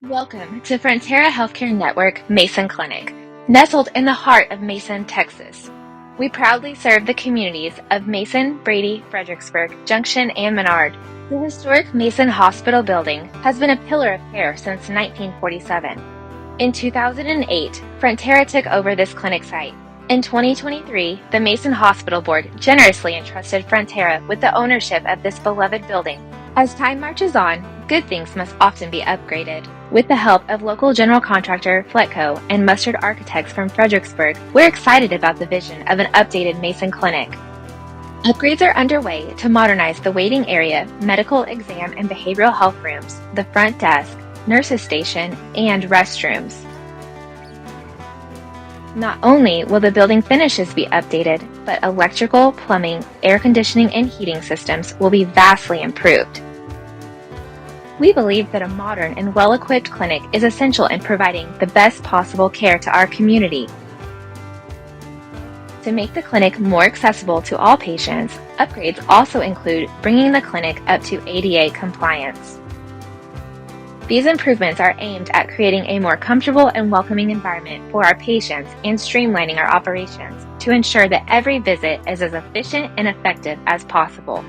Welcome to Frontera Healthcare Network Mason Clinic, nestled in the heart of Mason, Texas. We proudly serve the communities of Mason, Brady, Fredericksburg, Junction, and Menard. The historic Mason Hospital building has been a pillar of care since 1947. In 2008, Frontera took over this clinic site. In 2023, the Mason Hospital Board generously entrusted Frontera with the ownership of this beloved building. As time marches on, good things must often be upgraded. With the help of local general contractor Fletco and Mustard Architects from Fredericksburg, we're excited about the vision of an updated Mason clinic. Upgrades are underway to modernize the waiting area, medical exam and behavioral health rooms, the front desk, nurses station, and restrooms. Not only will the building finishes be updated, but electrical, plumbing, air conditioning, and heating systems will be vastly improved. We believe that a modern and well-equipped clinic is essential in providing the best possible care to our community. To make the clinic more accessible to all patients, upgrades also include bringing the clinic up to ADA compliance. These improvements are aimed at creating a more comfortable and welcoming environment for our patients and streamlining our operations to ensure that every visit is as efficient and effective as possible.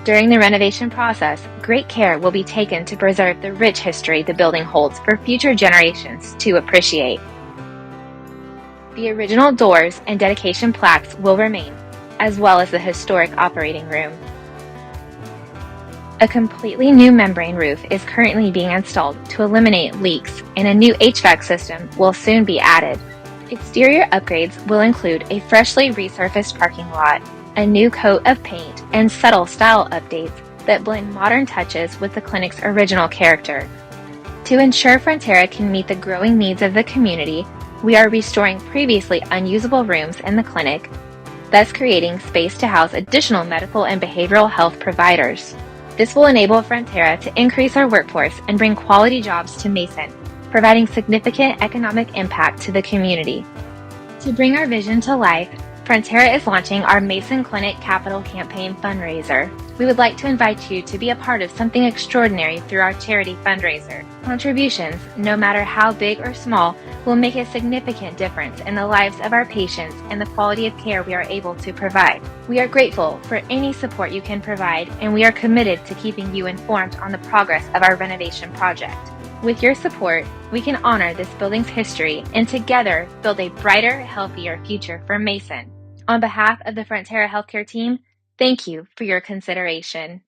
During the renovation process, great care will be taken to preserve the rich history the building holds for future generations to appreciate. The original doors and dedication plaques will remain, as well as the historic operating room. A completely new membrane roof is currently being installed to eliminate leaks, and a new HVAC system will soon be added. Exterior upgrades will include a freshly resurfaced parking lot, a new coat of paint, and subtle style updates that blend modern touches with the clinic's original character. To ensure Frontera can meet the growing needs of the community, we are restoring previously unusable rooms in the clinic, thus creating space to house additional medical and behavioral health providers. This will enable Frontera to increase our workforce and bring quality jobs to Mason, providing significant economic impact to the community. To bring our vision to life, Frontera is launching our Mason Clinic Capital Campaign fundraiser. We would like to invite you to be a part of something extraordinary through our charity fundraiser. Contributions, no matter how big or small, will make a significant difference in the lives of our patients and the quality of care we are able to provide. We are grateful for any support you can provide, and we are committed to keeping you informed on the progress of our renovation project. With your support, we can honor this building's history and together build a brighter, healthier future for Mason. On behalf of the Frontera Healthcare team, thank you for your consideration.